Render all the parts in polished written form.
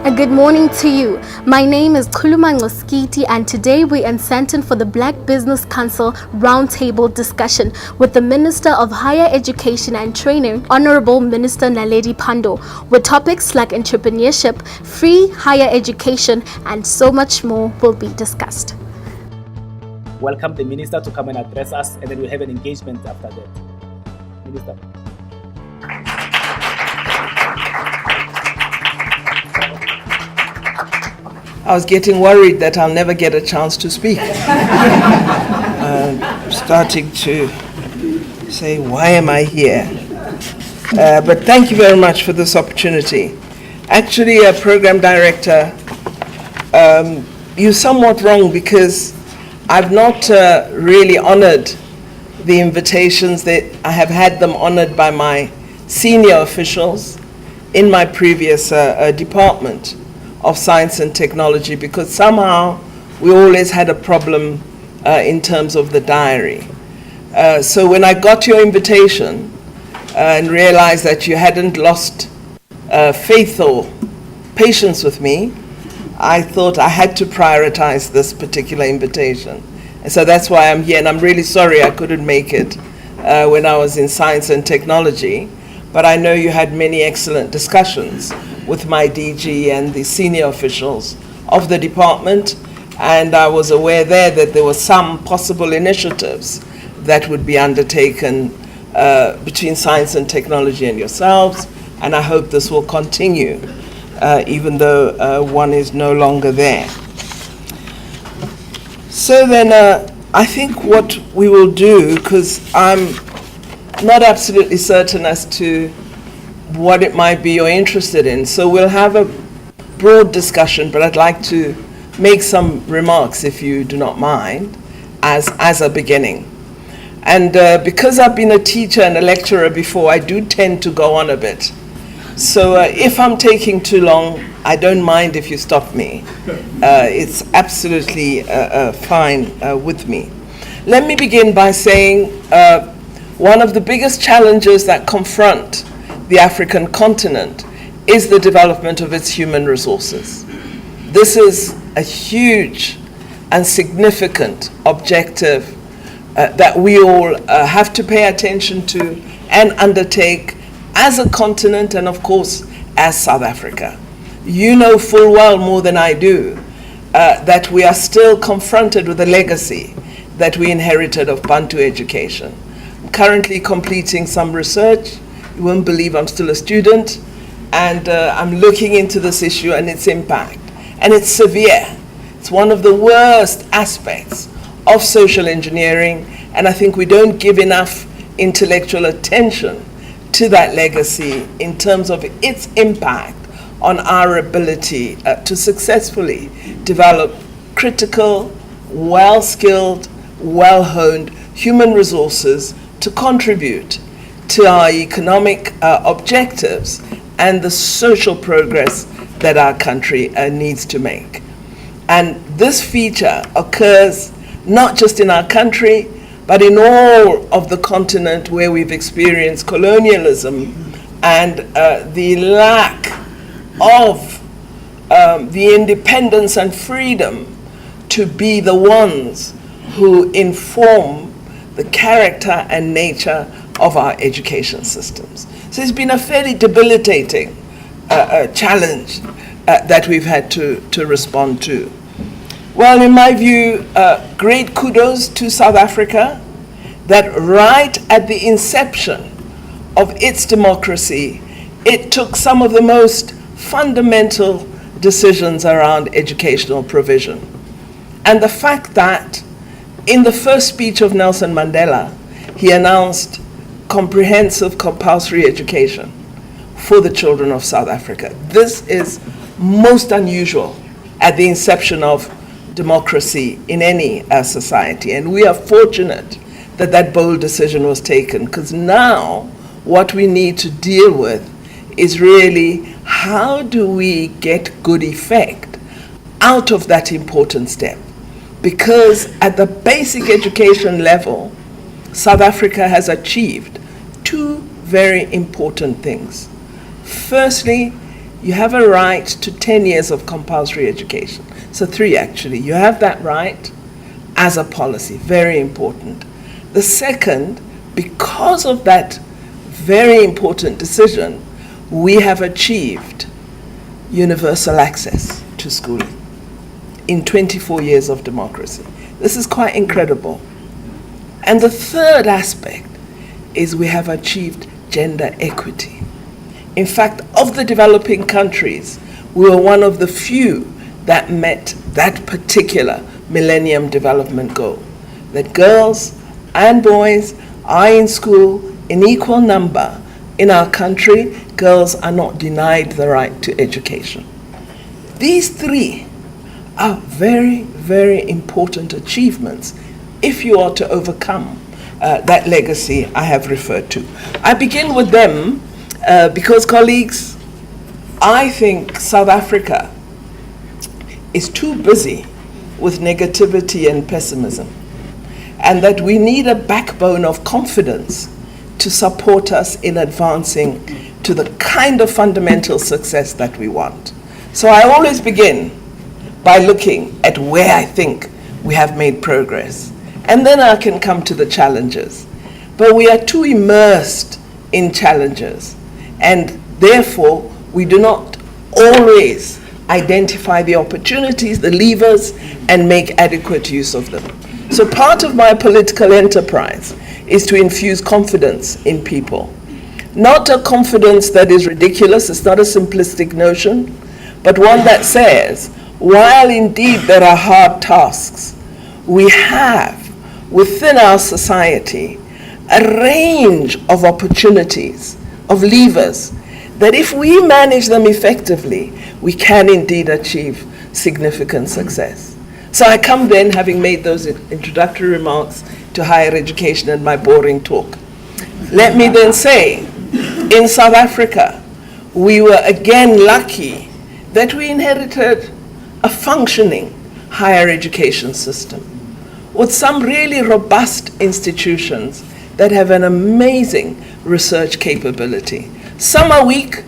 A good morning to you. My name is Khuluma Ngoskiti, and today we're in Sandton for the Black Business Council Roundtable discussion with the Minister of Higher Education and Training, Honorable Minister Naledi Pandor, with topics like entrepreneurship, free higher education, and so much more will be discussed. Welcome the Minister to come and address us, and then we'll have an engagement after that. Minister. I was getting worried that I'll never get a chance to speak. Starting to say, why am I here? But thank you very much for this opportunity. Actually, Program Director, you're somewhat wrong because I've not really honored the invitations that I have had them honored by my senior officials in my previous department of Science and Technology, because somehow we always had a problem in terms of the diary. So when I got your invitation and realized that you hadn't lost faith or patience with me, I thought I had to prioritize this particular invitation. And so that's why I'm here, and I'm really sorry I couldn't make it when I was in Science and Technology, but I know you had many excellent discussions with my DG and the senior officials of the department, and I was aware there that there were some possible initiatives that would be undertaken between Science and Technology and yourselves, and I hope this will continue, even though one is no longer there. So then I think what we will do, because I'm not absolutely certain as to what it might be you're interested in. So we'll have a broad discussion, but I'd like to make some remarks, if you do not mind, as a beginning. And because I've been a teacher and a lecturer before, I do tend to go on a bit. So if I'm taking too long, I don't mind if you stop me. It's absolutely fine with me. Let me begin by saying one of the biggest challenges that confront the African continent is the development of its human resources. This is a huge and significant objective that we all have to pay attention to and undertake as a continent, and of course as South Africa. You know full well, more than I do, that we are still confronted with a legacy that we inherited of Bantu education. I'm currently completing some research. You won't believe I'm still a student, and I'm looking into this issue and its impact. And it's severe. It's one of the worst aspects of social engineering, and I think we don't give enough intellectual attention to that legacy in terms of its impact on our ability to successfully develop critical, well-skilled, well-honed human resources to contribute to our economic objectives and the social progress that our country needs to make. And this feature occurs not just in our country, but in all of the continent where we've experienced colonialism and the lack of the independence and freedom to be the ones who inform the character and nature of our education systems. So it's been a fairly debilitating challenge that we've had to respond to. Well, in my view, great kudos to South Africa that right at the inception of its democracy, it took some of the most fundamental decisions around educational provision. And the fact that in the first speech of Nelson Mandela, he announced comprehensive compulsory education for the children of South Africa. This is most unusual at the inception of democracy in any society, and we are fortunate that that bold decision was taken, because now what we need to deal with is really how do we get good effect out of that important step, because at the basic education level South Africa has achieved two very important things. Firstly, you have a right to 10 years of compulsory education. So 3 actually. You have that right as a policy, very important. The second, because of that very important decision, we have achieved universal access to schooling in 24 years of democracy. This is quite incredible. And the third aspect is we have achieved gender equity. In fact, of the developing countries, we were one of the few that met that particular Millennium Development Goal, that girls and boys are in school in equal number. In our country, girls are not denied the right to education. These 3 are very, very important achievements if you are to overcome that legacy I have referred to. I begin with them because, colleagues, I think South Africa is too busy with negativity and pessimism, and that we need a backbone of confidence to support us in advancing to the kind of fundamental success that we want. So I always begin by looking at where I think we have made progress, and then I can come to the challenges. But we are too immersed in challenges, and therefore we do not always identify the opportunities, the levers, and make adequate use of them. So part of my political enterprise is to infuse confidence in people. Not a confidence that is ridiculous, it's not a simplistic notion, but one that says, while indeed there are hard tasks, we have within our society a range of opportunities, of levers, that if we manage them effectively, we can indeed achieve significant success. So I come then, having made those introductory remarks to higher education and my boring talk. Let me then say, in South Africa, we were again lucky that we inherited a functioning higher education system with some really robust institutions that have an amazing research capability. Some are weak,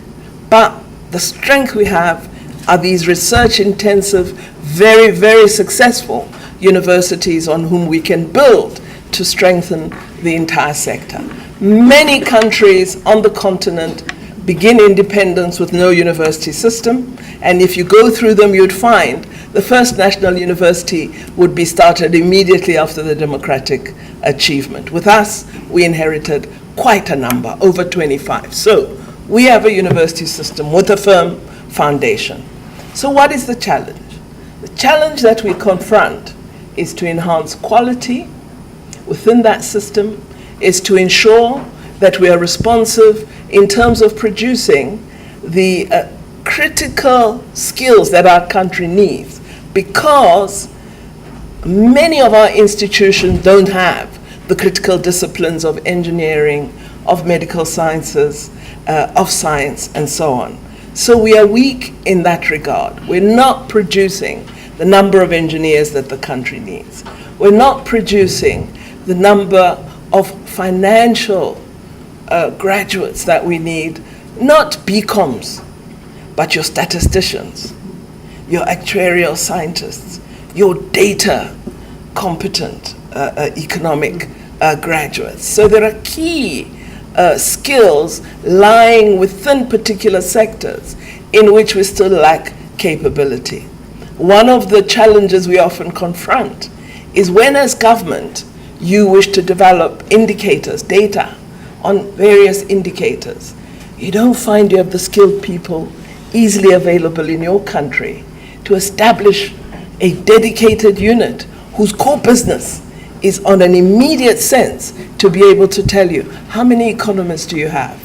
but the strength we have are these research-intensive, very, very successful universities on whom we can build to strengthen the entire sector. Many countries on the continent begin independence with no university system, and if you go through them, you'd find the first national university would be started immediately after the democratic achievement. With us, we inherited quite a number, over 25. So we have a university system with a firm foundation. So what is the challenge? The challenge that we confront is to enhance quality within that system, is to ensure that we are responsive in terms of producing the critical skills that our country needs, because many of our institutions don't have the critical disciplines of engineering, of medical sciences, of science, and so on. So we are weak in that regard. We're not producing the number of engineers that the country needs. We're not producing the number of financial graduates that we need, not BComs, but your statisticians, your actuarial scientists, your data competent economic graduates. So there are key skills lying within particular sectors in which we still lack capability. One of the challenges we often confront is when, as government, you wish to develop indicators, data on various indicators, you don't find you have the skilled people easily available in your country to establish a dedicated unit whose core business is on an immediate sense to be able to tell you how many economists do you have,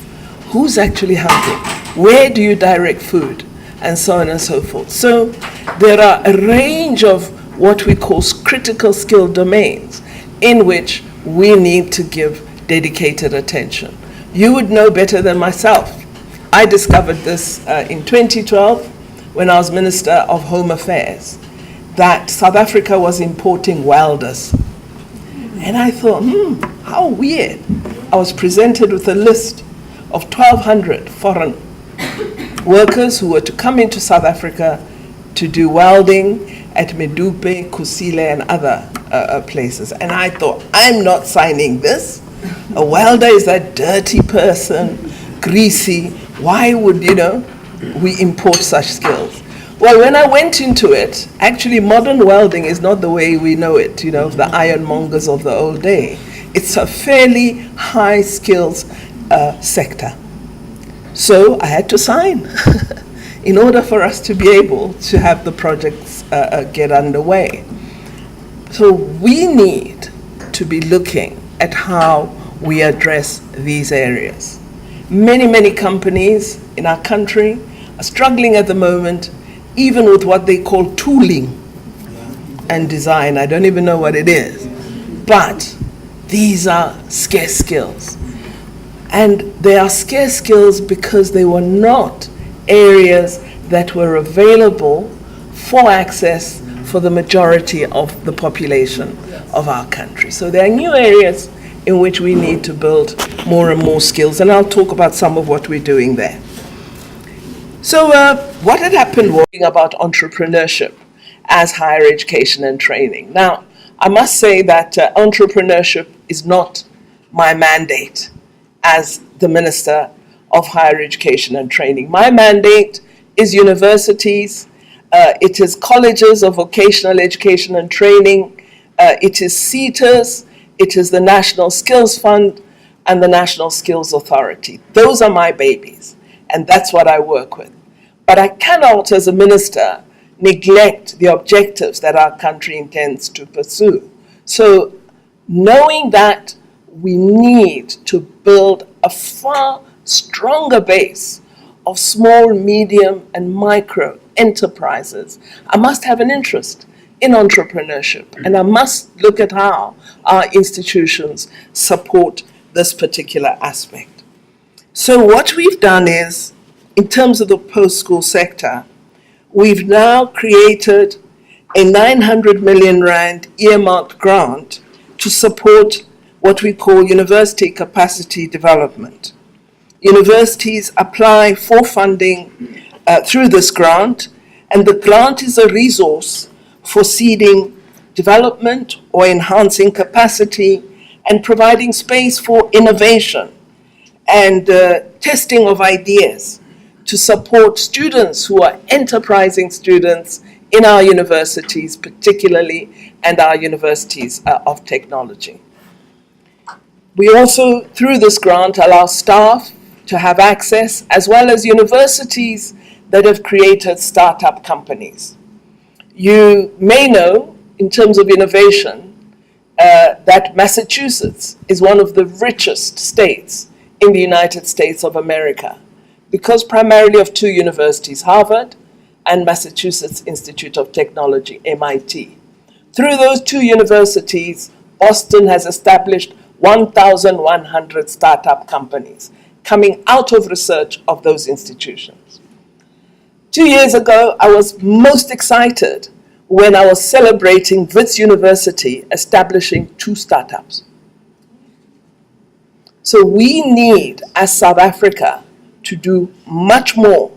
who's actually hungry, where do you direct food, and so on and so forth. So there are a range of what we call critical skill domains in which we need to give dedicated attention. You would know better than myself. I discovered this in 2012 when I was Minister of Home Affairs, that South Africa was importing welders. And I thought, how weird. I was presented with a list of 1,200 foreign workers who were to come into South Africa to do welding at Medupe, Kusile, and other places. And I thought, I'm not signing this. A welder is a dirty person, greasy. Why would, we import such skills? Well, when I went into it, actually modern welding is not the way we know it, the ironmongers of the old day. It's a fairly high skills sector. So I had to sign in order for us to be able to have the projects get underway. So we need to be looking at how we address these areas. Many, many companies in our country are struggling at the moment, even with what they call tooling and design. I don't even know what it is. But these are scarce skills. And they are scarce skills because they were not areas that were available for access for the majority of the population of our country. So there are new areas in which we need to build more and more skills, and I'll talk about some of what we're doing there. So what had happened was about entrepreneurship as higher education and training. Now, I must say that entrepreneurship is not my mandate as the Minister of Higher Education and Training. My mandate is universities, it is colleges of vocational education and training, it is CETAs, it is the National Skills Fund and the National Skills Authority. Those are my babies, and that's what I work with. But I cannot, as a minister, neglect the objectives that our country intends to pursue. So knowing that we need to build a far stronger base of small, medium, and micro enterprises, I must have an interest in entrepreneurship, and I must look at how our institutions support this particular aspect. So what we've done is, in terms of the post-school sector, we've now created a 900 million rand earmarked grant to support what we call university capacity development. Universities apply for funding through this grant, and the grant is a resource for seeding development or enhancing capacity and providing space for innovation and testing of ideas to support students who are enterprising students in our universities particularly, and our universities of technology. We also, through this grant, allow staff to have access, as well as universities that have created startup companies. You may know, in terms of innovation, that Massachusetts is one of the richest states in the United States of America, because primarily of two universities, Harvard and Massachusetts Institute of Technology, MIT. Through those two universities, Boston has established 1,100 startup companies coming out of research of those institutions. 2 years ago, I was most excited when I was celebrating Wits University establishing 2 startups. So we need, as South Africa, to do much more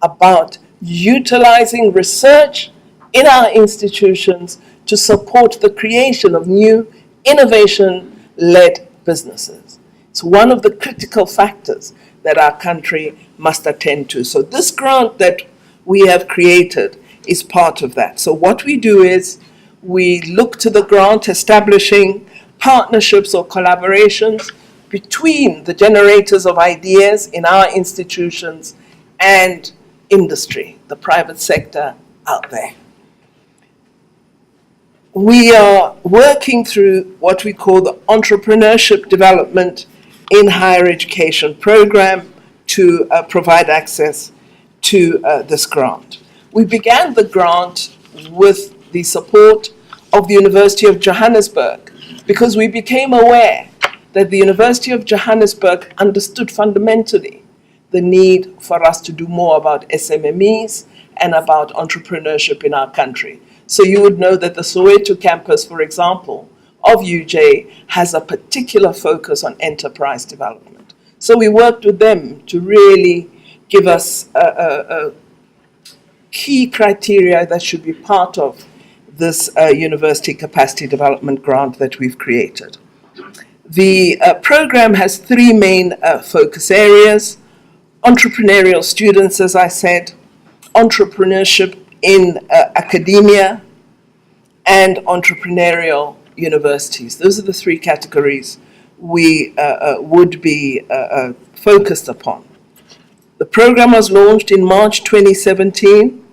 about utilizing research in our institutions to support the creation of new innovation-led businesses. It's one of the critical factors that our country must attend to. So this grant that we have created is part of that. So what we do is we look to the grant establishing partnerships or collaborations between the generators of ideas in our institutions and industry, the private sector out there. We are working through what we call the Entrepreneurship Development in Higher Education program to provide access to this grant. We began the grant with the support of the University of Johannesburg because we became aware that the University of Johannesburg understood fundamentally the need for us to do more about SMMEs and about entrepreneurship in our country. So you would know that the Soweto campus, for example, of UJ has a particular focus on enterprise development. So we worked with them to really give us a key criteria that should be part of this university capacity development grant that we've created. The program has three main focus areas: entrepreneurial students, as I said, entrepreneurship in academia, and entrepreneurial universities. Those are the three categories we would be focused upon. The program was launched in March 2017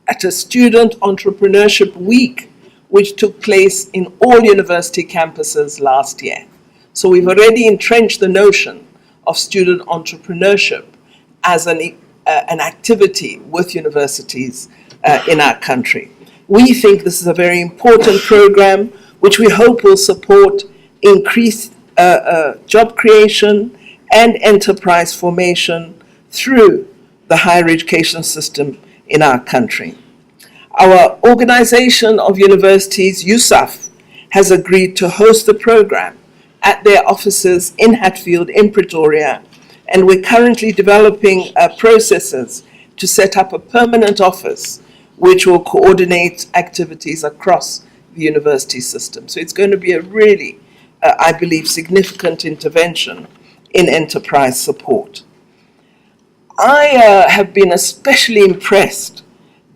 at a student entrepreneurship week, which took place in all university campuses last year. So we've already entrenched the notion of student entrepreneurship as an activity with universities in our country. We think this is a very important program, which we hope will support increased job creation and enterprise formation through the higher education system in our country. Our Organization of Universities, USAF, has agreed to host the program at their offices in Hatfield, in Pretoria, and we're currently developing processes to set up a permanent office which will coordinate activities across the university system. So it's going to be a really, I believe, significant intervention in enterprise support. I have been especially impressed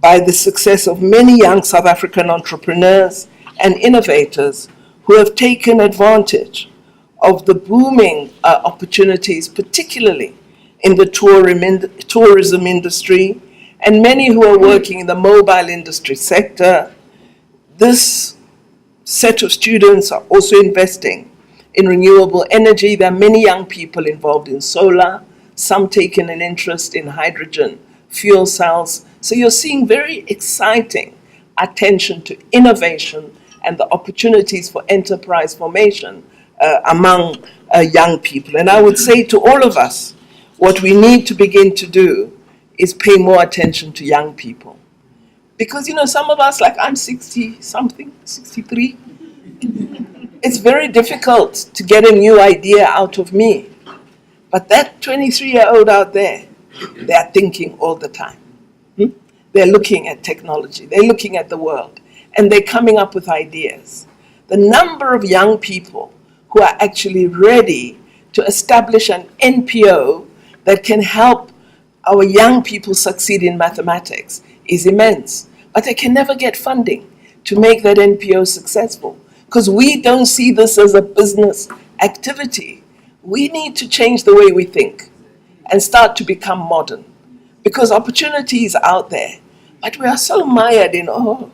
by the success of many young South African entrepreneurs and innovators who have taken advantage of the booming opportunities, particularly in the tourism industry, and many who are working in the mobile industry sector. This set of students are also investing in renewable energy. There are many young people involved in solar, some taking an interest in hydrogen fuel cells. So you're seeing very exciting attention to innovation and the opportunities for enterprise formation among young people. And I would say to all of us, what we need to begin to do is pay more attention to young people. Because, you know, some of us, like I'm 60-something, 63, it's very difficult to get a new idea out of me. But that 23-year-old out there, they're thinking all the time. They're looking at technology, they're looking at the world, and they're coming up with ideas. The number of young people who are actually ready to establish an NPO that can help our young people succeed in mathematics is immense. But they can never get funding to make that NPO successful, because we don't see this as a business activity. We need to change the way we think and start to become modern, because opportunity is out there. But we are so mired in, oh,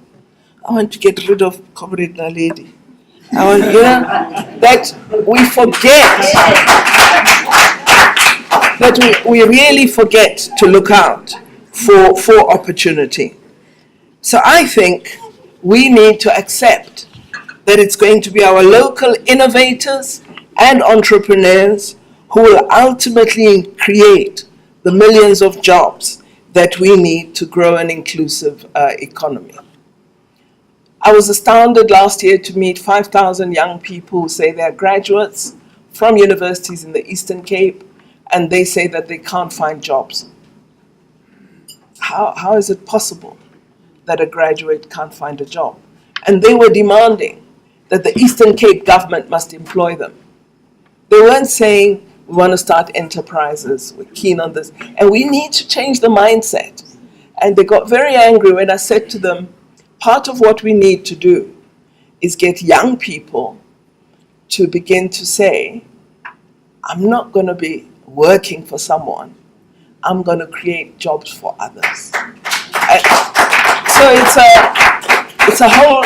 I want to get rid of Comrade Naledi. I want, you know, that we forget, that we really forget to look out for opportunity. So I think we need to accept that it's going to be our local innovators and entrepreneurs who will ultimately create the millions of jobs that we need to grow an inclusive economy. I was astounded last year to meet 5,000 young people who say they're graduates from universities in the Eastern Cape, and they say that they can't find jobs. How is it possible that a graduate can't find a job? And they were demanding that the Eastern Cape government must employ them. They weren't saying, we want to start enterprises, we're keen on this. And we need to change the mindset. And they got very angry when I said to them, part of what we need to do is get young people to begin to say, I'm not going to be working for someone, I'm going to create jobs for others. So it's a whole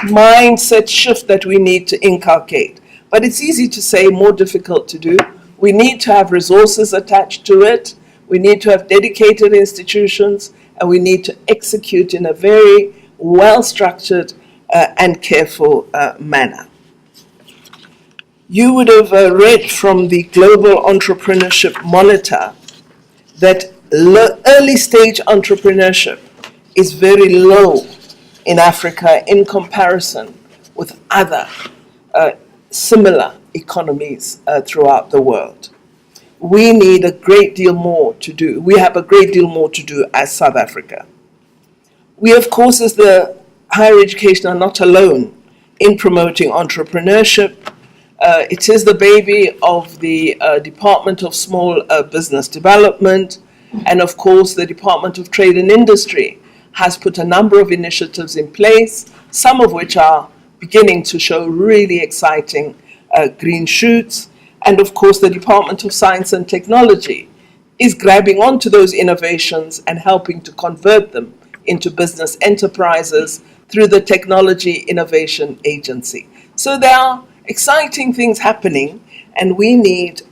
mindset shift that we need to inculcate. But it's easy to say, more difficult to do. We need to have resources attached to it. We need to have dedicated institutions, and we need to execute in a very well-structured and careful manner. You would have read from the Global Entrepreneurship Monitor that early stage entrepreneurship is very low in Africa in comparison with other similar economies throughout the world. we need a great deal more to do. We have a great deal more to do as South Africa. We, of course, as the higher education, are not alone in promoting entrepreneurship. It is the baby of the Department of Small Business Development, and of course the Department of Trade and Industry has put a number of initiatives in place, some of which are beginning to show really exciting green shoots. And of course the Department of Science and Technology is grabbing onto those innovations and helping to convert them into business enterprises through the Technology Innovation Agency. So there are exciting things happening, and we need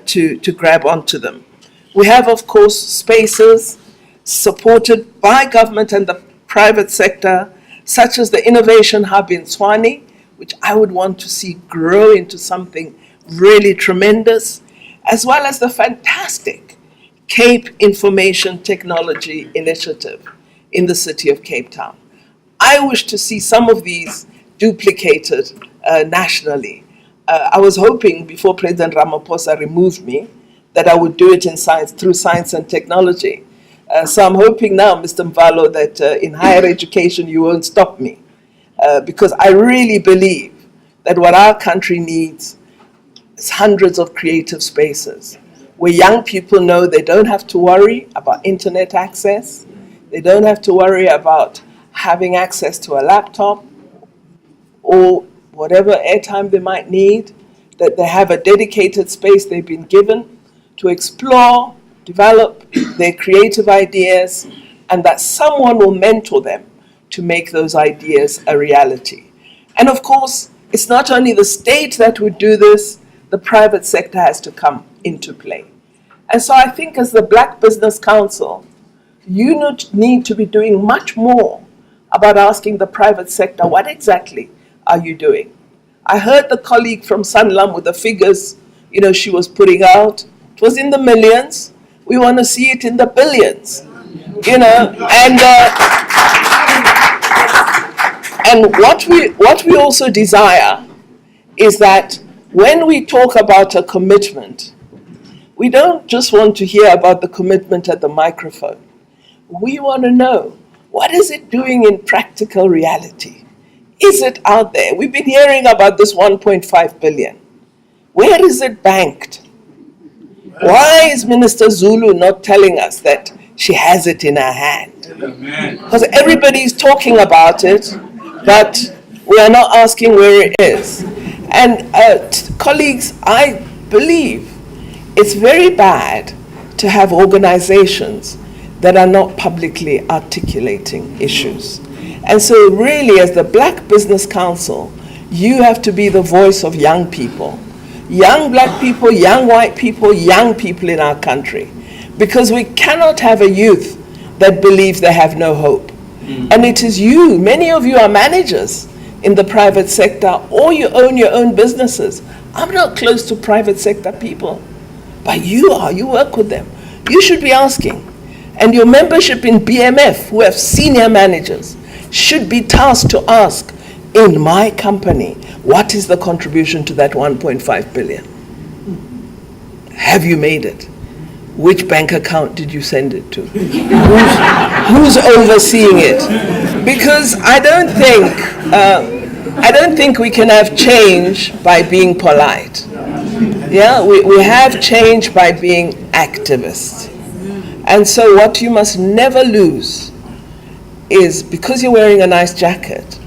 to grab onto them. We have, of course, spaces supported by government and the private sector, such as the Innovation Hub in Tshwane, which I would want to see grow into something really tremendous, as well as the fantastic Cape Information Technology Initiative in the city of Cape Town. I wish to see some of these duplicated nationally. I was hoping before President Ramaphosa removed me that I would do it in science, through science and technology. So I'm hoping now, Mr. Mvalo, that in higher education you won't stop me, because I really believe that what our country needs is hundreds of creative spaces where young people know they don't have to worry about internet access, they don't have to worry about having access to a laptop or whatever airtime they might need, that they have a dedicated space they've been given to explore, develop their creative ideas, and that someone will mentor them to make those ideas a reality. And of course, it's not only the state that would do this, the private sector has to come into play. And so I think as the Black Business Council, you need to be doing much more about asking the private sector, what exactly are you doing? I heard the colleague from Sanlam with the figures, she was putting out. It was in the millions. We want to see it in the billions, and what we also desire is that when we talk about a commitment, we don't just want to hear about the commitment at the microphone. We want to know, what is it doing in practical reality? Is it out there? We've been hearing about this 1.5 billion. Where is it banked? Why is Minister Zulu not telling us that she has it in her hand? Because everybody's talking about it, but we are not asking where it is. And colleagues, I believe it's very bad to have organizations that are not publicly articulating issues. And so really, as the Black Business Council, you have to be the voice of young people. Young black people, young white people, young people in our country. Because we cannot have a youth that believes they have no hope. And it is you, many of you are managers in the private sector, or you own your own businesses. I'm not close to private sector people, but you are, you work with them. You should be asking. And your membership in BMF, who have senior managers, should be tasked to ask, in my company, what is the contribution to that 1.5 billion? Have you made it? Which bank account did you send it to? Who's overseeing it? Because I don't think we can have change by being polite. Yeah, we have change by being activists. And so what you must never lose is, because you're wearing a nice jacket,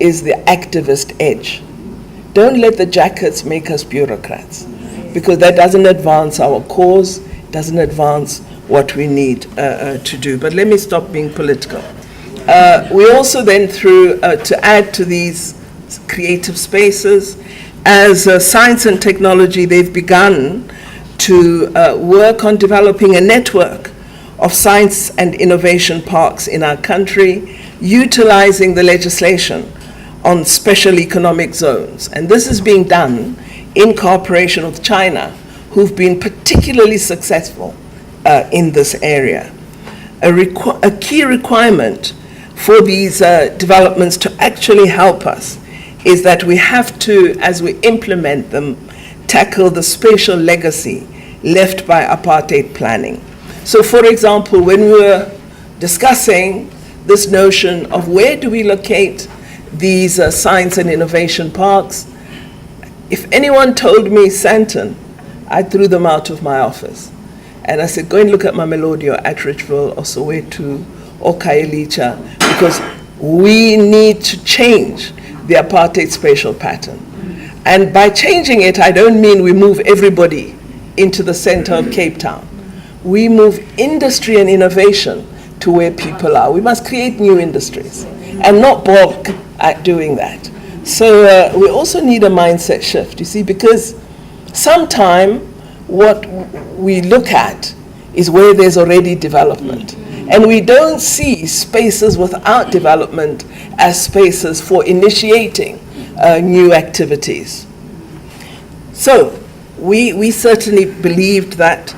is the activist edge. Don't let the jackets make us bureaucrats, because that doesn't advance our cause, doesn't advance what we need to do. But let me stop being political. We also then, to add to these creative spaces, as science and technology, they've begun to work on developing a network of science and innovation parks in our country, utilizing the legislation on special economic zones. And this is being done in cooperation with China, who've been particularly successful in this area. A key requirement for these developments to actually help us is that we have to, as we implement them, tackle the spatial legacy left by apartheid planning. So for example, when we were discussing this notion of where do we locate these science and innovation parks, if anyone told me Sandton, I threw them out of my office. And I said, go and look at Mamelodi or Atteridgeville or Soweto or Khayelitsha, because we need to change the apartheid spatial pattern. And by changing it, I don't mean we move everybody into the center of Cape Town. We move industry and innovation to where people are. We must create new industries and not balk at doing that. So we also need a mindset shift, you see, because sometimes what we look at is where there's already development. And we don't see spaces without development as spaces for initiating new activities. So we certainly believed that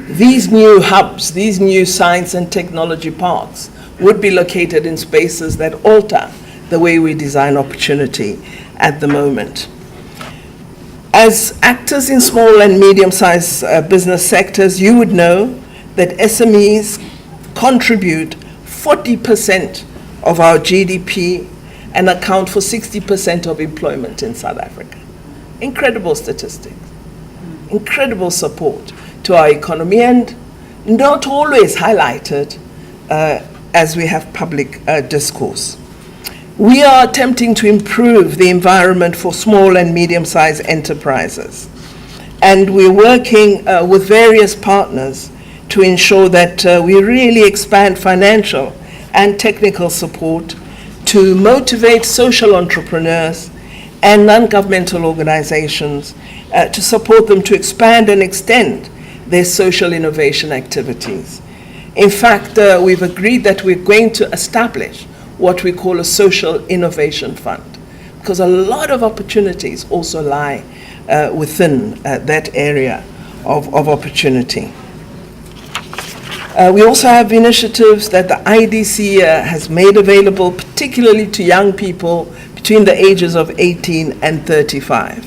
these new hubs, these new science and technology parks would be located in spaces that alter the way we design opportunity at the moment. As actors in small and medium-sized business sectors, you would know that SMEs contribute 40% of our GDP and account for 60% of employment in South Africa. Incredible statistics, incredible support to our economy, and not always highlighted as we have public discourse. We are attempting to improve the environment for small and medium-sized enterprises, and we're working with various partners to ensure that we really expand financial and technical support to motivate social entrepreneurs and non-governmental organizations to support them to expand and extend their social innovation activities. In fact, we've agreed that we're going to establish what we call a social innovation fund, because a lot of opportunities also lie within that area of opportunity. We also have initiatives that the IDC has made available, particularly to young people between the ages of 18 and 35.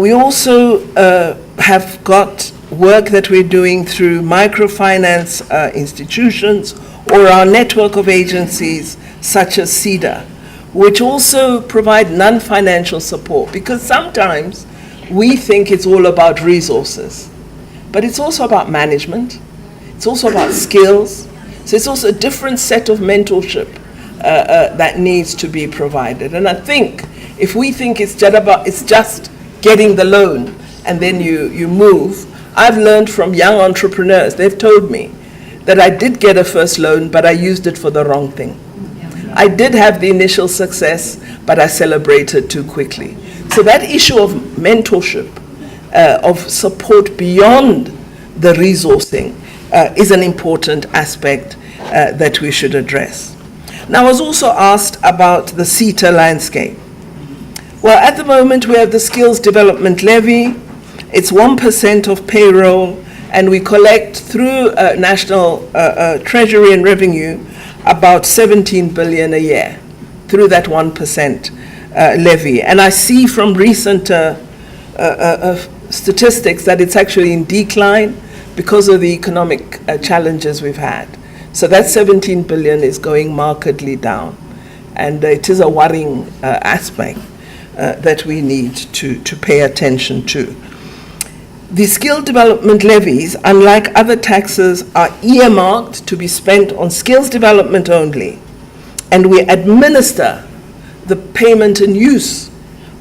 We also have got work that we're doing through microfinance institutions or our network of agencies such as CEDA, which also provide non-financial support, because sometimes we think it's all about resources, but it's also about management, it's also about skills, so it's also a different set of mentorship that needs to be provided. And I think if we think it's just getting the loan and then you move, I've learned from young entrepreneurs, they've told me that I did get a first loan, but I used it for the wrong thing. I did have the initial success, but I celebrated too quickly. So that issue of mentorship, of support beyond the resourcing, is an important aspect that we should address. Now, I was also asked about the CETA landscape. Well, at the moment, we have the Skills Development Levy. It's 1% of payroll, and we collect through National Treasury and Revenue about 17 billion a year through that 1% levy. And I see from recent statistics that it's actually in decline because of the economic challenges we've had. So that 17 billion is going markedly down, and it is a worrying aspect that we need to pay attention to. The skill development levies, unlike other taxes, are earmarked to be spent on skills development only, and we administer the payment and use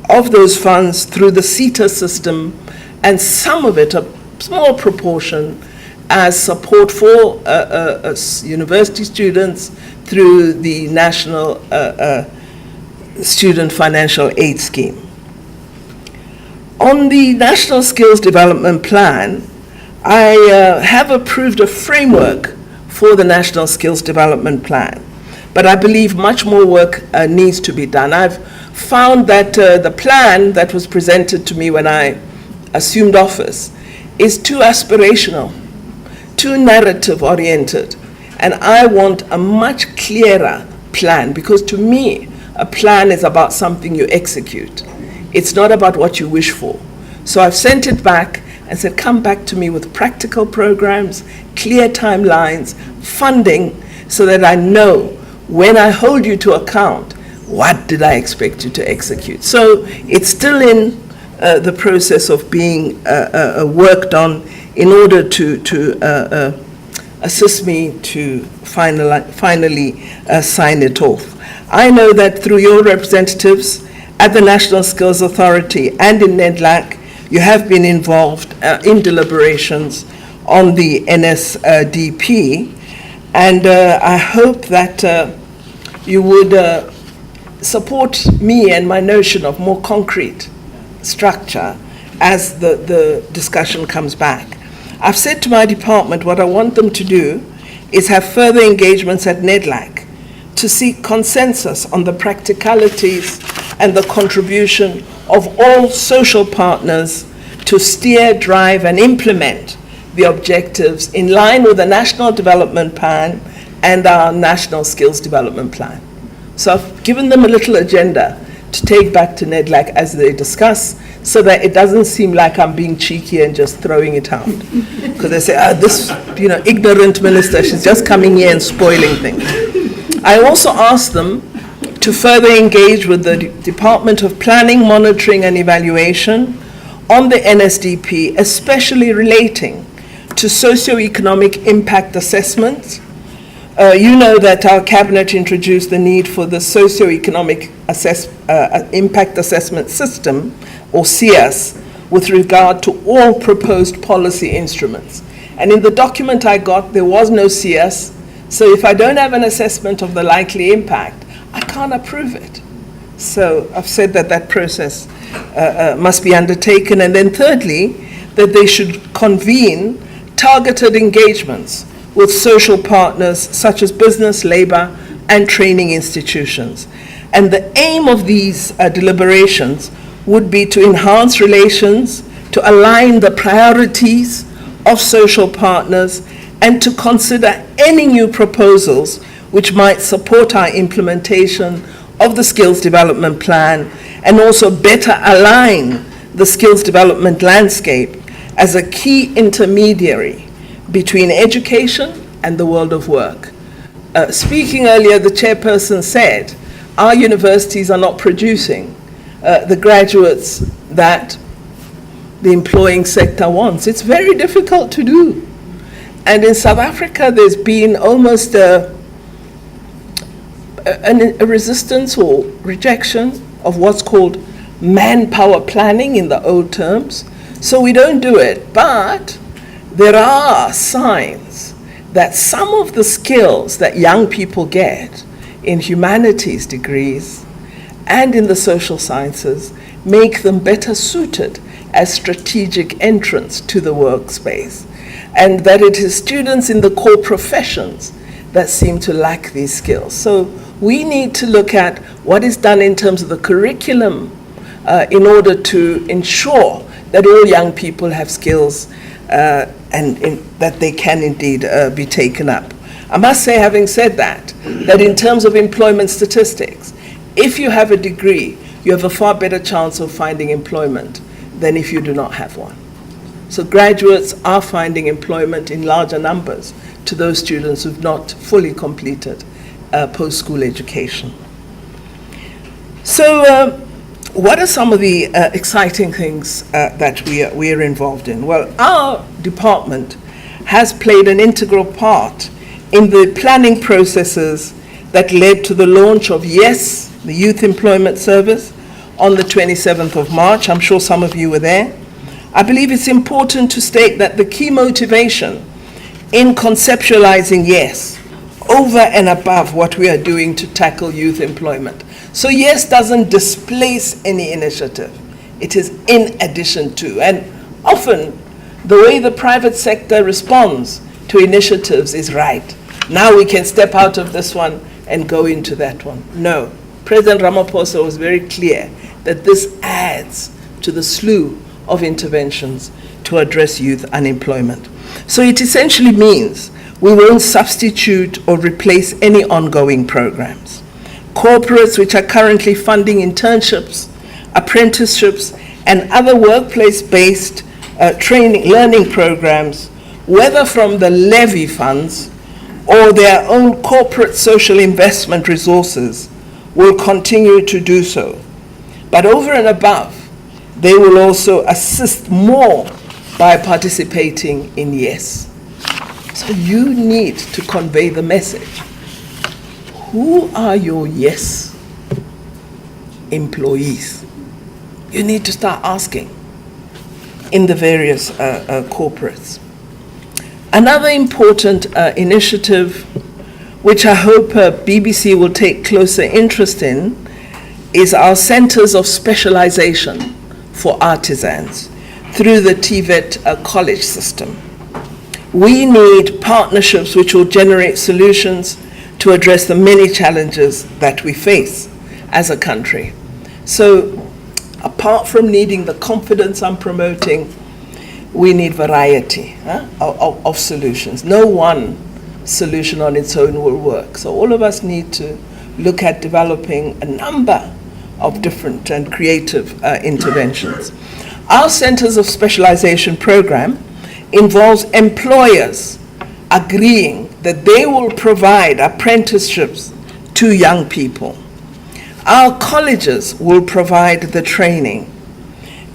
of those funds through the CETA system, and some of it, a small proportion, as support for university students through the National Student Financial Aid Scheme. On the National Skills Development Plan, I have approved a framework for the National Skills Development Plan, but I believe much more work needs to be done. I've found that the plan that was presented to me when I assumed office is too aspirational, too narrative-oriented, and I want a much clearer plan, because to me, a plan is about something you execute. It's not about what you wish for. So I've sent it back, and said, come back to me with practical programs, clear timelines, funding, so that I know when I hold you to account, what did I expect you to execute? So it's still in the process of being worked on in order to assist me to finally sign it off. I know that through your representatives at the National Skills Authority and in NEDLAC, you have been involved in deliberations on the NSDP, and I hope that you would support me and my notion of more concrete structure as the discussion comes back. I've said to my department what I want them to do is have further engagements at NEDLAC to seek consensus on the practicalities and the contribution of all social partners to steer, drive, and implement the objectives in line with the National Development Plan and our National Skills Development Plan. So I've given them a little agenda to take back to NEDLAC as they discuss, so that it doesn't seem like I'm being cheeky and just throwing it out. Because they say, this ignorant minister, she's just coming here and spoiling things. I also asked them to further engage with the Department of Planning, Monitoring and Evaluation on the NSDP, especially relating to socioeconomic impact assessments. You know that our cabinet introduced the need for the socioeconomic impact assessment system, or CS, with regard to all proposed policy instruments. And in the document I got, there was no CS, so if I don't have an assessment of the likely impact, I can't approve it. So I've said that that process must be undertaken. And then thirdly, that they should convene targeted engagements with social partners such as business, labor, and training institutions. And the aim of these deliberations would be to enhance relations, to align the priorities of social partners, and to consider any new proposals which might support our implementation of the Skills Development Plan, and also better align the skills development landscape as a key intermediary between education and the world of work. Speaking earlier, the chairperson said, our universities are not producing the graduates that the employing sector wants. It's very difficult to do. And in South Africa, there's been almost a resistance or rejection of what's called manpower planning in the old terms. So we don't do it. But there are signs that some of the skills that young people get in humanities degrees and in the social sciences make them better suited as strategic entrants to the workspace, and that it is students in the core professions that seem to lack these skills. So we need to look at what is done in terms of the curriculum in order to ensure that all young people have skills and that they can indeed be taken up. I must say, having said that in terms of employment statistics, if you have a degree, you have a far better chance of finding employment than if you do not have one. So graduates are finding employment in larger numbers to those students who've not fully completed post-school education. So what are some of the exciting things that we are involved in? Well, our department has played an integral part in the planning processes that led to the launch of YES, the Youth Employment Service, on the 27th of March. I'm sure some of you were there. I believe it's important to state that the key motivation in conceptualizing YES, over and above what we are doing to tackle youth employment. So YES doesn't displace any initiative. It is in addition to. And often, the way the private sector responds to initiatives is right. Now we can step out of this one and go into that one. No. President Ramaphosa was very clear that this adds to the slew of interventions to address youth unemployment. So it essentially means we won't substitute or replace any ongoing programs. Corporates which are currently funding internships, apprenticeships, and other workplace-based learning programs, whether from the levy funds or their own corporate social investment resources, will continue to do so. But over and above, they will also assist more by participating in YES. So you need to convey the message. Who are your YES employees? You need to start asking in the various corporates. Another important initiative, which I hope BBC will take closer interest in, is our centers of specialization for artisans through the TVET college system. We need partnerships which will generate solutions to address the many challenges that we face as a country. So, apart from needing the confidence I'm promoting, we need variety of solutions. No one solution on its own will work. So all of us need to look at developing a number of different and creative interventions. Our Centers of Specialization program involves employers agreeing that they will provide apprenticeships to young people. Our colleges will provide the training,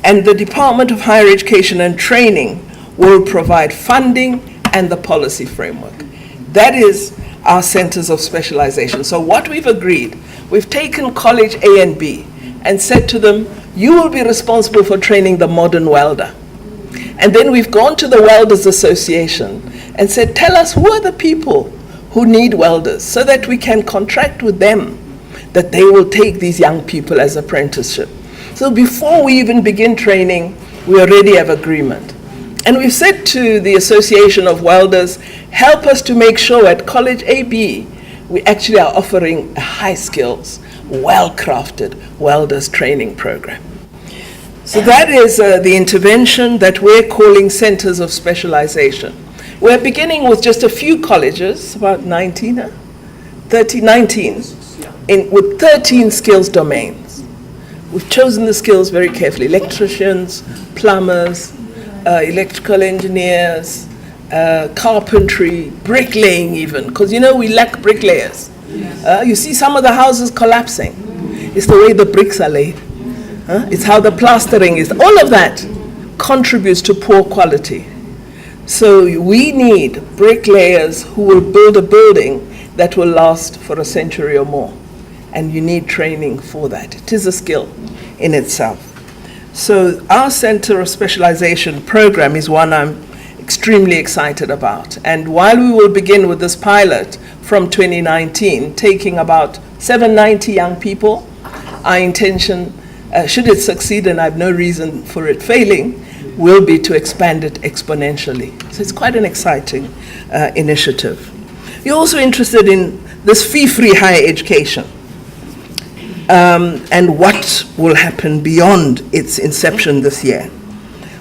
and the Department of Higher Education and Training will provide funding and the policy framework. That is our centers of specialization. So what we've agreed, we've taken college A and B and said to them, you will be responsible for training the modern welder. And then we've gone to the Welders Association and said, tell us who are the people who need welders so that we can contract with them that they will take these young people as apprenticeship. So before we even begin training, we already have agreement. And we've said to the Association of Welders, help us to make sure at College AB, we actually are offering a high skills, well-crafted welders training program. So that is the intervention that we're calling centers of specialization. We're beginning with just a few colleges, about 19, with 13 skills domains. We've chosen the skills very carefully: electricians, plumbers, electrical engineers, carpentry, bricklaying even, because you know we lack bricklayers. You see some of the houses collapsing. It's the way the bricks are laid. It's how the plastering is. All of that contributes to poor quality. So we need bricklayers who will build a building that will last for a century or more. And you need training for that. It is a skill in itself. So our Center of Specialization program is one I'm extremely excited about. And while we will begin with this pilot from 2019, taking about 790 young people, our intention, should it succeed, and I have no reason for it failing, will be to expand it exponentially. So it's quite an exciting initiative. You're also interested in this fee-free higher education. And what will happen beyond its inception this year.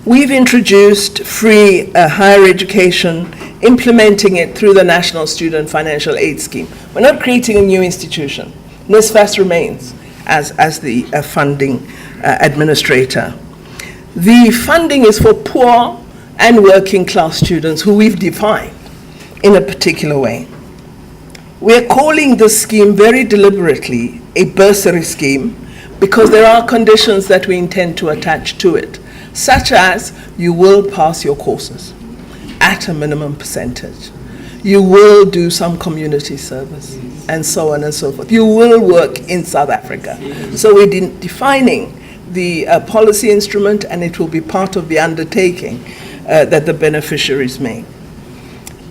We've introduced free higher education, implementing it through the National Student Financial Aid Scheme. We're not creating a new institution. NSFAS remains as the funding administrator. The funding is for poor and working class students who we've defined in a particular way. We're calling this scheme very deliberately a bursary scheme because there are conditions that we intend to attach to it, such as you will pass your courses at a minimum percentage. You will do some community service, and so on and so forth. You will work in South Africa. So we're defining the policy instrument, and it will be part of the undertaking that the beneficiaries make.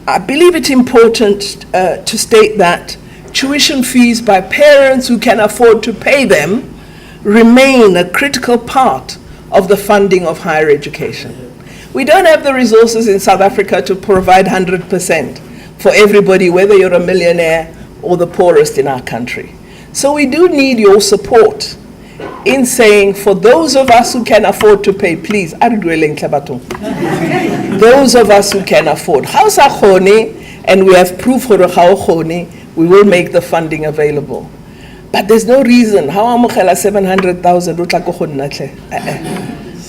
I believe it's important to state that tuition fees by parents who can afford to pay them remain a critical part of the funding of higher education. We don't have the resources in South Africa to provide 100% for everybody, whether you're a millionaire or the poorest in our country. So we do need your support in saying, for those of us who can afford to pay, please, those of us who can afford, and we have proof for we will make the funding available. But there's no reason, how amukela 700,000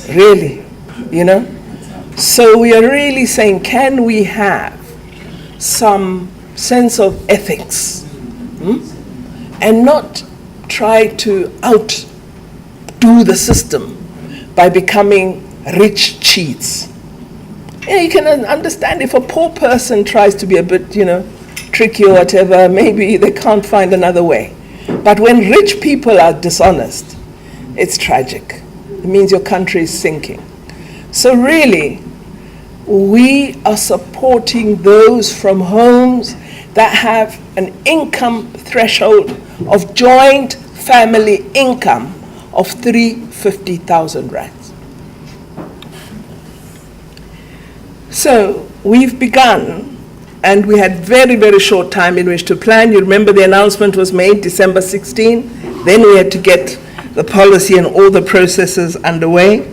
really, you know? So we are really saying, can we have some sense of ethics, and not try to outdo the system by becoming rich cheats? You can understand if a poor person tries to be a bit, tricky or whatever, maybe they can't find another way. But when rich people are dishonest, it's tragic. It means your country is sinking. So really, we are supporting those from homes that have an income threshold of joint family income of 350,000 rands. So we've begun, and we had very, very short time in which to plan. You remember the announcement was made December 16. Then we had to get the policy and all the processes underway.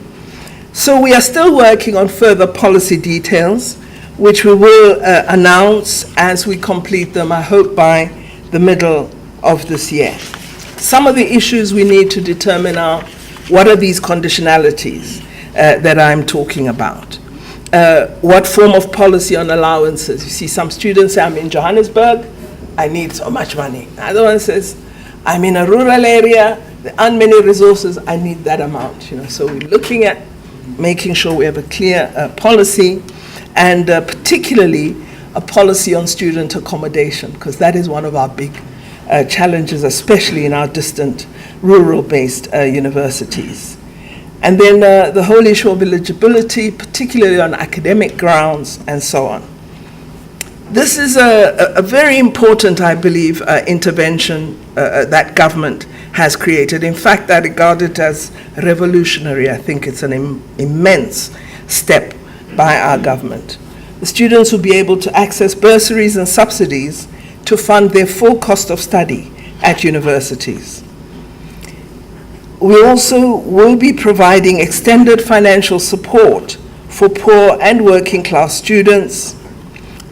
So we are still working on further policy details, which we will announce as we complete them, I hope by the middle of this year. Some of the issues we need to determine are, what are these conditionalities that I'm talking about? What form of policy on allowances? You see some students say, I'm in Johannesburg, I need so much money. Another one says, I'm in a rural area, there aren't many resources, I need that amount. So we're looking at making sure we have a clear policy, and particularly a policy on student accommodation, because that is one of our big challenges, especially in our distant rural-based universities. And then the whole issue of eligibility, particularly on academic grounds and so on. This is a very important, I believe, intervention that government has created. In fact, I regard it as revolutionary. I think it's an immense step by our government. The students will be able to access bursaries and subsidies to fund their full cost of study at universities. We also will be providing extended financial support for poor and working class students,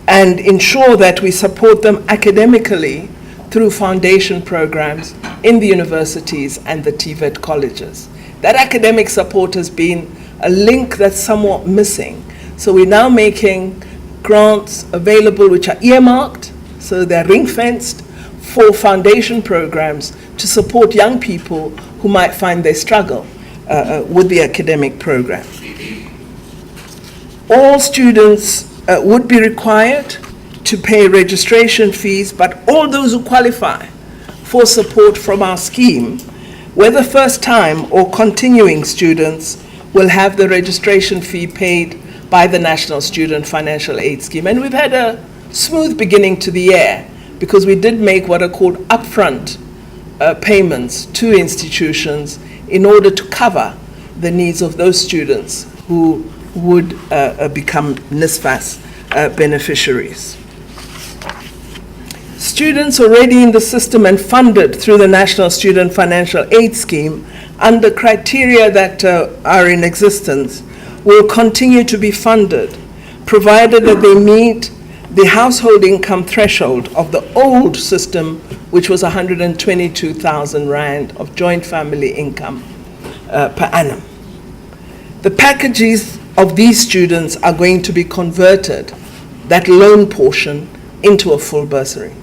and ensure that we support them academically through foundation programs in the universities and the TVET colleges. That academic support has been a link that's somewhat missing. So we're now making grants available which are earmarked, so they're ring-fenced for foundation programs to support young people who might find they struggle with the academic program. All students would be required to pay registration fees, but all those who qualify for support from our scheme, whether first-time or continuing students, will have the registration fee paid by the National Student Financial Aid Scheme. And we've had a smooth beginning to the year, because we did make what are called upfront payments to institutions in order to cover the needs of those students who would become NSFAS beneficiaries. Students already in the system and funded through the National Student Financial Aid Scheme under criteria that are in existence will continue to be funded, provided that they meet the household income threshold of the old system, which was 122,000 Rand of joint family income per annum. The packages of these students are going to be converted, that loan portion, into a full bursary.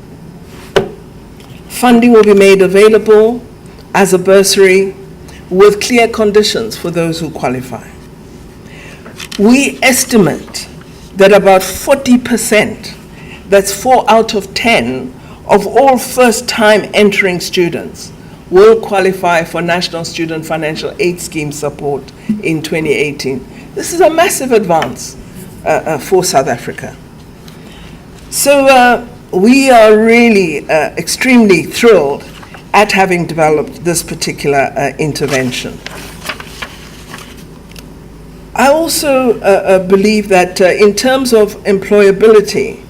Funding will be made available as a bursary with clear conditions for those who qualify. We estimate that about 40%, that's 4 out of 10, of all first-time entering students will qualify for National Student Financial Aid Scheme support in 2018. This is a massive advance for South Africa. So we are really extremely thrilled at having developed this particular intervention. I also believe that in terms of employability,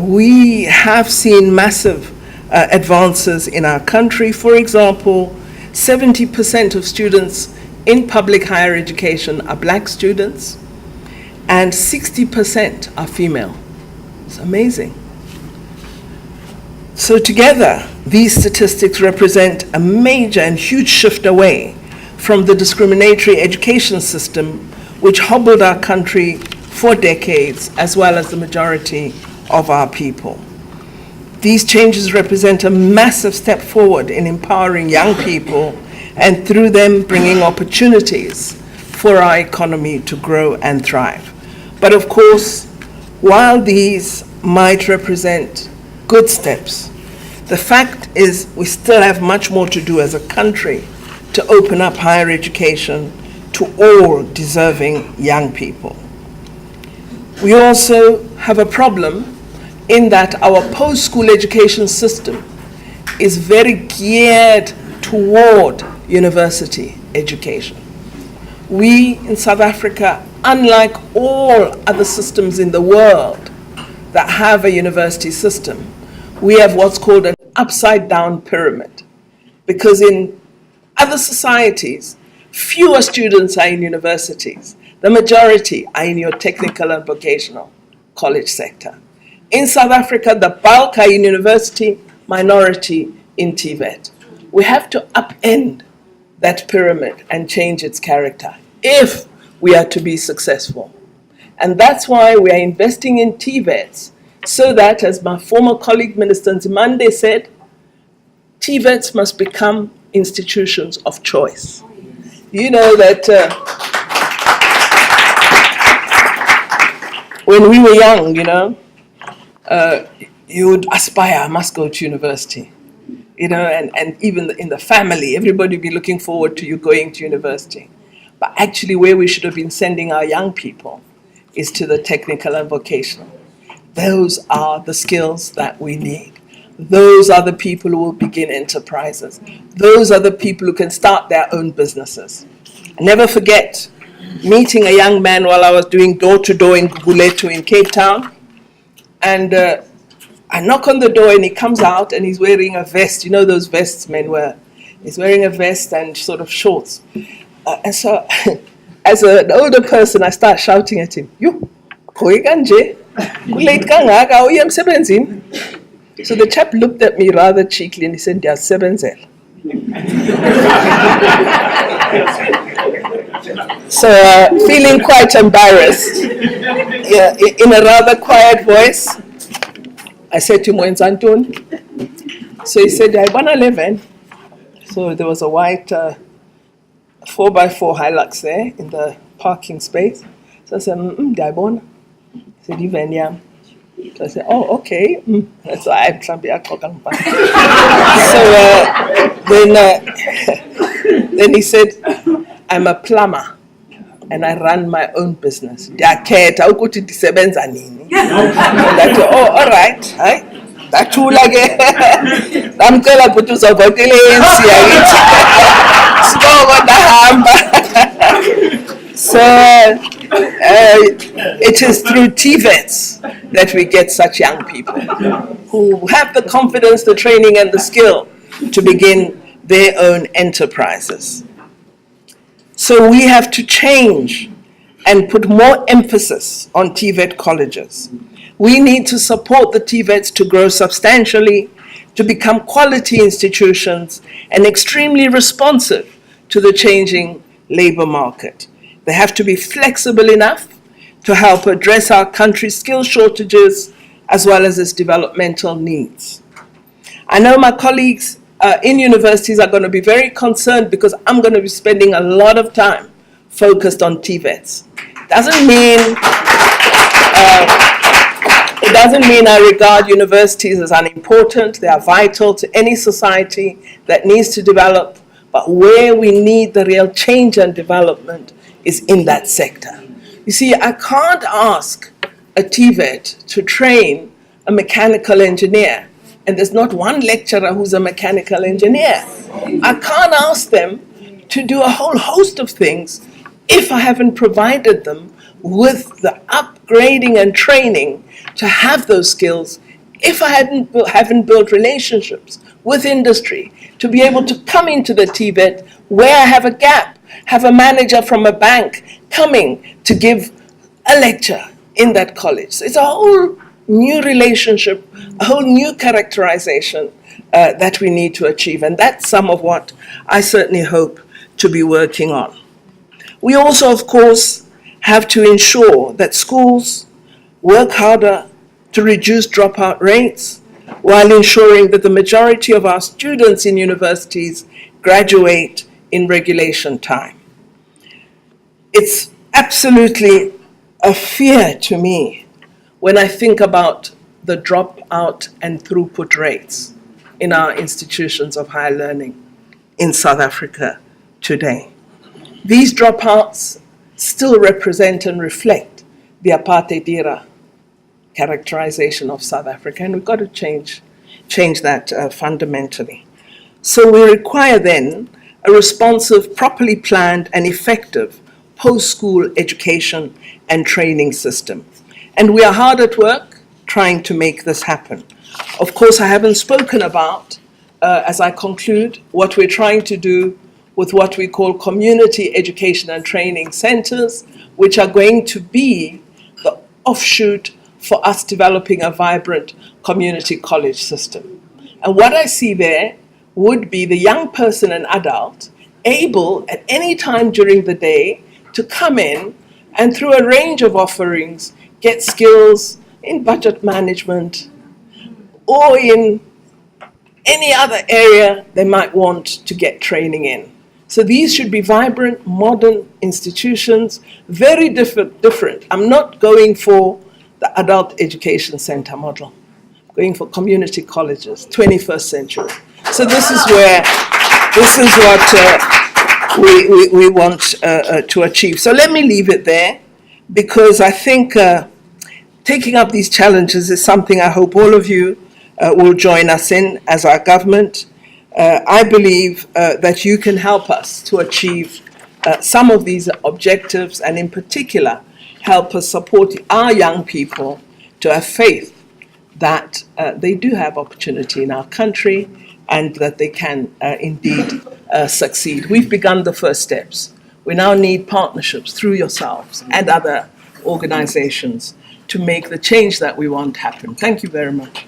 we have seen massive advances in our country. For example, 70% of students in public higher education are black students, and 60% are female. It's amazing. So together, these statistics represent a major and huge shift away from the discriminatory education system which hobbled our country for decades, as well as the majority of our people. These changes represent a massive step forward in empowering young people and through them bringing opportunities for our economy to grow and thrive. But of course, while these might represent good steps, the fact is we still have much more to do as a country to open up higher education to all deserving young people. We also have a problem in that our post-school education system is very geared toward university education. We in South Africa, unlike all other systems in the world that have a university system, we have what's called an upside-down pyramid, because in other societies, fewer students are in universities. The majority are in your technical and vocational college sector. In South Africa, the bulk are in university, minority in TVET. We have to upend that pyramid and change its character if we are to be successful. And that's why we are investing in TVETs, so that, as my former colleague Minister Naledi said, TVETs must become institutions of choice. You know that when we were young, you would aspire, I must go to university. And even in the family, everybody would be looking forward to you going to university. But actually where we should have been sending our young people is to the technical and vocational. Those are the skills that we need. Those are the people who will begin enterprises. Those are the people who can start their own businesses. I never forget meeting a young man while I was doing door-to-door in Gugulethu in Cape Town. And I knock on the door and he comes out and he's wearing a vest. You know those vests men wear? He's wearing a vest and sort of shorts. And so, as an older person, I start shouting at him, "You, goe kanje? Kulate kangaka? Uya emsebenzini?" So the chap looked at me rather cheekily and he said, "Ndiyasebenzela." So, feeling quite embarrassed, in a rather quiet voice, I said to him, "Wenza ntoni?" So he said, "Ayibona 11." So there was a white 4x4 Hilux there in the parking space. So I said, "Ndiyayibona." He said, "Even yam." So I said, "Oh, okay." That's why I'm trying to be a cock and pan. So then he said, "I'm a plumber and I run my own business. Ndiyakhetha ukuthi ndisebenza nini." And I said, "Oh, all right. Hayi. Ndathula ke. Ndamcela ukuthi uzovotela ANC yakithi. Sibongo ndahamba." So it is through TVETs that we get such young people who have the confidence, the training and the skill to begin their own enterprises. So we have to change and put more emphasis on TVET colleges. We need to support the TVETs to grow substantially, to become quality institutions and extremely responsive to the changing labor market. They have to be flexible enough to help address our country's skill shortages as well as its developmental needs. I know my colleagues in universities are going to be very concerned because I'm going to be spending a lot of time focused on TVETs. It doesn't mean I regard universities as unimportant. They are vital to any society that needs to develop, but where we need the real change and development is in that sector. You see, I can't ask a TVET to train a mechanical engineer, and there's not one lecturer who's a mechanical engineer. I can't ask them to do a whole host of things if I haven't provided them with the upgrading and training to have those skills, if I haven't built relationships with industry to be able to come into the TVET where I have a gap, have a manager from a bank coming to give a lecture in that college. So it's a whole new relationship, a whole new characterization that we need to achieve. And that's some of what I certainly hope to be working on. We also, of course, have to ensure that schools work harder to reduce dropout rates while ensuring that the majority of our students in universities graduate in regulation time. It's absolutely a fear to me when I think about the dropout and throughput rates in our institutions of higher learning in South Africa today. These dropouts still represent and reflect the apartheid era characterization of South Africa, and we've got to change that fundamentally. So we require then a responsive, properly planned and effective post-school education and training system. And we are hard at work trying to make this happen. Of course, I haven't spoken about, as I conclude, what we're trying to do with what we call community education and training centers, which are going to be the offshoot for us developing a vibrant community college system. And what I see there would be the young person and adult able at any time during the day to come in and through a range of offerings get skills in budget management or in any other area they might want to get training in. So these should be vibrant, modern institutions, very different. I'm not going for the adult education center model. I'm going for community colleges, 21st century. So this is what we want to achieve. So let me leave it there, because I think taking up these challenges is something I hope all of you will join us in as our government. I believe that you can help us to achieve some of these objectives, and in particular, help us support our young people to have faith that they do have opportunity in our country and that they can indeed succeed. We've begun the first steps. We now need partnerships through yourselves and other organizations to make the change that we want happen. Thank you very much.